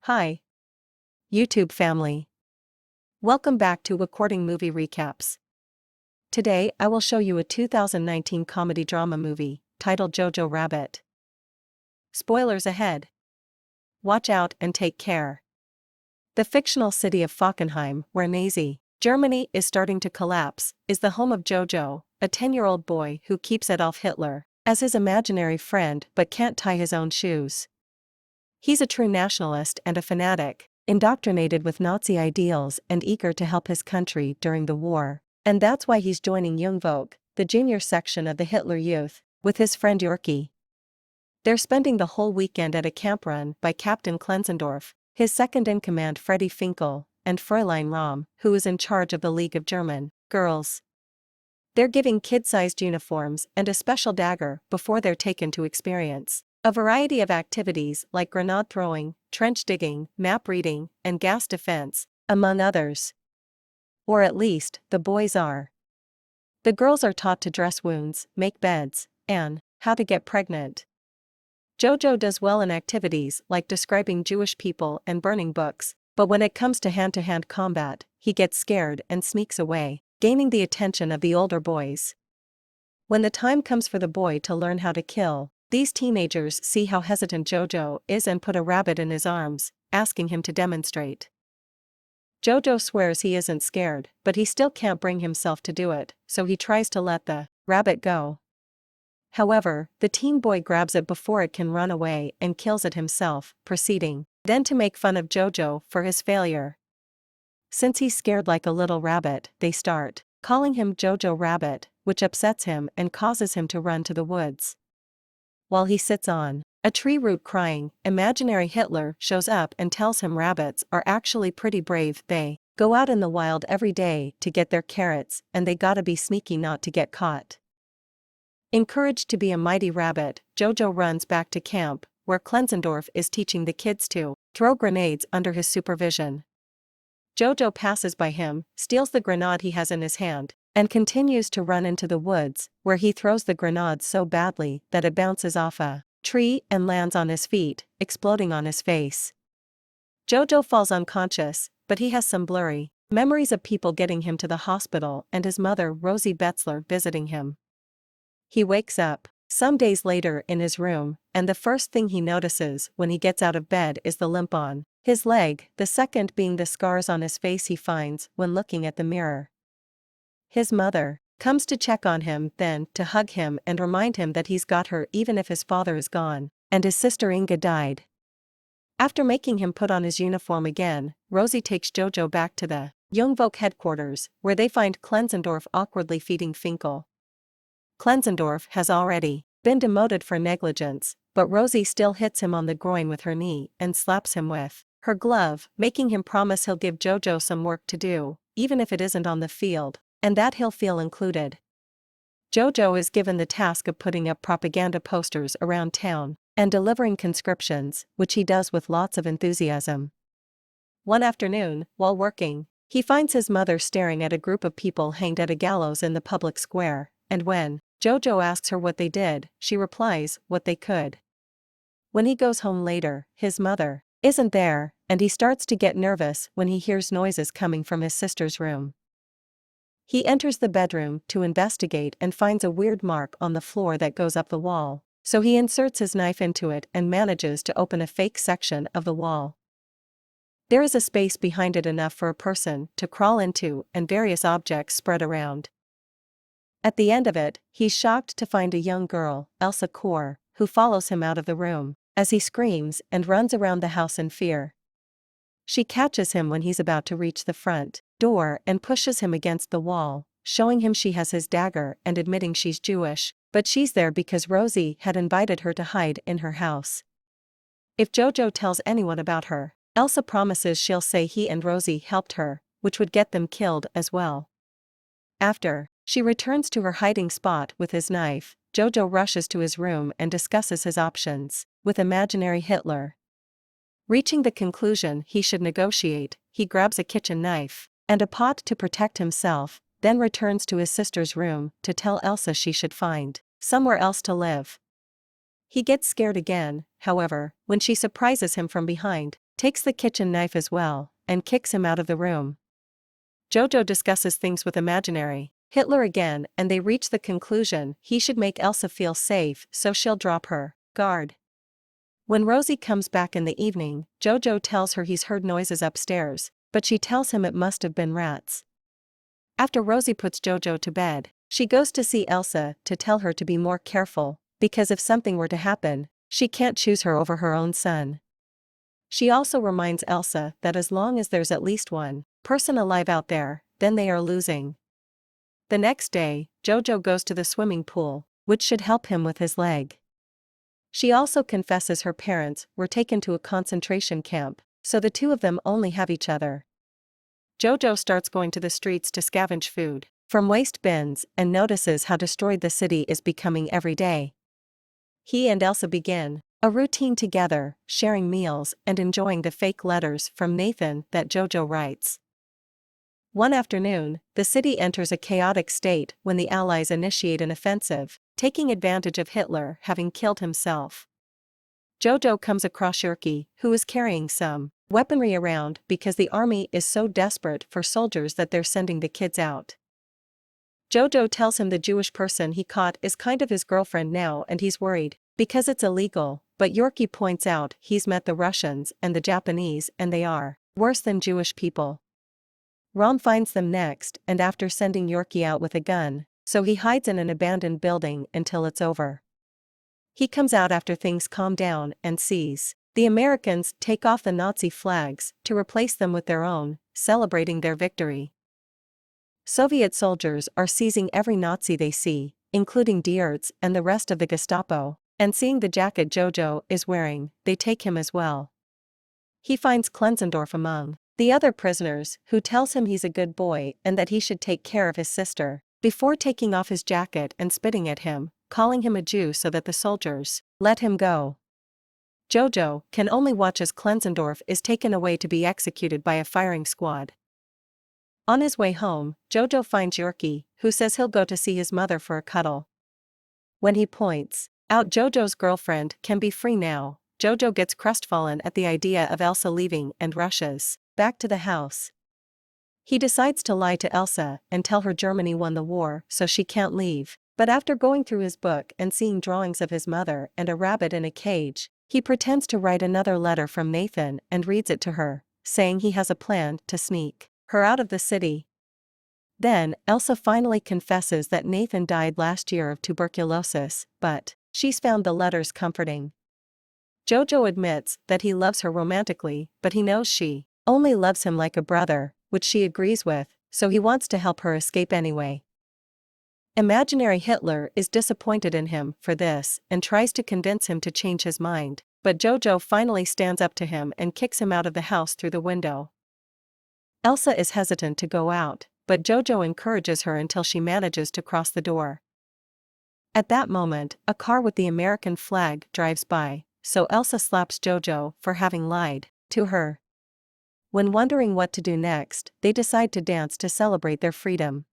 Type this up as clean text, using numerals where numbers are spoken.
Hi, YouTube family. Welcome back to Recording Movie Recaps. Today I will show you a 2019 comedy drama movie, titled Jojo Rabbit. Spoilers ahead. Watch out and take care. The fictional city of Fackenheim, where Nazi Germany is starting to collapse, is the home of Jojo, a 10-year-old boy who keeps Adolf Hitler as his imaginary friend but can't tie his own shoes. He's a true nationalist and a fanatic, indoctrinated with Nazi ideals and eager to help his country during the war. And that's why he's joining Jungvolk, the junior section of the Hitler Youth, with his friend Yorkie. They're spending the whole weekend at a camp run by Captain Klenzendorf, his second-in-command Freddie Finkel, and Fräulein Rahm, who is in charge of the League of German Girls. They're giving kid-sized uniforms and a special dagger before they're taken to experience a variety of activities like grenade throwing, trench digging, map reading, and gas defense, among others. Or at least, the boys are. The girls are taught to dress wounds, make beds, and how to get pregnant. Jojo does well in activities like describing Jewish people and burning books, but when it comes to hand-to-hand combat, he gets scared and sneaks away, gaining the attention of the older boys. When the time comes for the boy to learn how to kill, these teenagers see how hesitant Jojo is and put a rabbit in his arms, asking him to demonstrate. Jojo swears he isn't scared, but he still can't bring himself to do it, so he tries to let the rabbit go. However, the teen boy grabs it before it can run away and kills it himself, proceeding then to make fun of Jojo for his failure. Since he's scared like a little rabbit, they start calling him Jojo Rabbit, which upsets him and causes him to run to the woods. While he sits on a tree root crying, imaginary Hitler shows up and tells him rabbits are actually pretty brave. They go out in the wild every day to get their carrots, and they gotta be sneaky not to get caught. Encouraged to be a mighty rabbit, Jojo runs back to camp, where Klenzendorf is teaching the kids to throw grenades under his supervision. Jojo passes by him, steals the grenade he has in his hand, and continues to run into the woods, where he throws the grenade so badly that it bounces off a tree and lands on his feet, exploding on his face. Jojo falls unconscious, but he has some blurry memories of people getting him to the hospital and his mother Rosie Betzler visiting him. He wakes up some days later in his room, and the first thing he notices when he gets out of bed is the limp on his leg, the second being the scars on his face he finds when looking at the mirror. His mother comes to check on him, then to hug him and remind him that he's got her even if his father is gone, and his sister Inga died. After making him put on his uniform again, Rosie takes Jojo back to the Jungvolk headquarters, where they find Klenzendorf awkwardly feeding Finkel. Klenzendorf has already been demoted for negligence, but Rosie still hits him on the groin with her knee and slaps him with her glove, making him promise he'll give Jojo some work to do, even if it isn't on the field, and that he'll feel included. Jojo is given the task of putting up propaganda posters around town and delivering conscriptions, which he does with lots of enthusiasm. One afternoon, while working, he finds his mother staring at a group of people hanged at a gallows in the public square, and when Jojo asks her what they did, she replies, what they could. When he goes home later, his mother isn't there, and he starts to get nervous when he hears noises coming from his sister's room. He enters the bedroom to investigate and finds a weird mark on the floor that goes up the wall, so he inserts his knife into it and manages to open a fake section of the wall. There is a space behind it enough for a person to crawl into and various objects spread around. At the end of it, he's shocked to find a young girl, Elsa Kor, who follows him out of the room, as he screams and runs around the house in fear. She catches him when he's about to reach the front door and pushes him against the wall, showing him she has his dagger and admitting she's Jewish, but she's there because Rosie had invited her to hide in her house. If Jojo tells anyone about her, Elsa promises she'll say he and Rosie helped her, which would get them killed as well. After she returns to her hiding spot with his knife, Jojo rushes to his room and discusses his options with imaginary Hitler. Reaching the conclusion he should negotiate, he grabs a kitchen knife and a pot to protect himself, then returns to his sister's room to tell Elsa she should find somewhere else to live. He gets scared again, however, when she surprises him from behind, takes the kitchen knife as well, and kicks him out of the room. Jojo discusses things with imaginary Hitler again, and they reach the conclusion he should make Elsa feel safe so she'll drop her guard. When Rosie comes back in the evening, Jojo tells her he's heard noises upstairs, but she tells him it must have been rats. After Rosie puts Jojo to bed, she goes to see Elsa to tell her to be more careful, because if something were to happen, she can't choose her over her own son. She also reminds Elsa that as long as there's at least one person alive out there, then they are losing. The next day, Jojo goes to the swimming pool, which should help him with his leg. She also confesses her parents were taken to a concentration camp, so the two of them only have each other. Jojo starts going to the streets to scavenge food from waste bins and notices how destroyed the city is becoming every day. He and Elsa begin a routine together, sharing meals and enjoying the fake letters from Nathan that Jojo writes. One afternoon, the city enters a chaotic state when the Allies initiate an offensive, taking advantage of Hitler having killed himself. Jojo comes across Yurki, who is carrying some weaponry around because the army is so desperate for soldiers that they're sending the kids out. Jojo tells him the Jewish person he caught is kind of his girlfriend now and he's worried, because it's illegal, but Yorkie points out he's met the Russians and the Japanese and they are worse than Jewish people. Rom finds them next and after sending Yorkie out with a gun, so he hides in an abandoned building until it's over. He comes out after things calm down and sees the Americans take off the Nazi flags to replace them with their own, celebrating their victory. Soviet soldiers are seizing every Nazi they see, including Diertz and the rest of the Gestapo, and seeing the jacket Jojo is wearing, they take him as well. He finds Klenzendorf among the other prisoners, who tells him he's a good boy and that he should take care of his sister, before taking off his jacket and spitting at him, calling him a Jew so that the soldiers let him go. Jojo can only watch as Klenzendorf is taken away to be executed by a firing squad. On his way home, Jojo finds Yorkie, who says he'll go to see his mother for a cuddle. When he points out Jojo's girlfriend can be free now, Jojo gets crestfallen at the idea of Elsa leaving and rushes back to the house. He decides to lie to Elsa and tell her Germany won the war so she can't leave, but after going through his book and seeing drawings of his mother and a rabbit in a cage, he pretends to write another letter from Nathan and reads it to her, saying he has a plan to sneak her out of the city. Then, Elsa finally confesses that Nathan died last year of tuberculosis, but she's found the letters comforting. Jojo admits that he loves her romantically, but he knows she only loves him like a brother, which she agrees with, so he wants to help her escape anyway. Imaginary Hitler is disappointed in him for this and tries to convince him to change his mind, but Jojo finally stands up to him and kicks him out of the house through the window. Elsa is hesitant to go out, but Jojo encourages her until she manages to cross the door. At that moment, a car with the American flag drives by, so Elsa slaps Jojo for having lied to her. When wondering what to do next, they decide to dance to celebrate their freedom.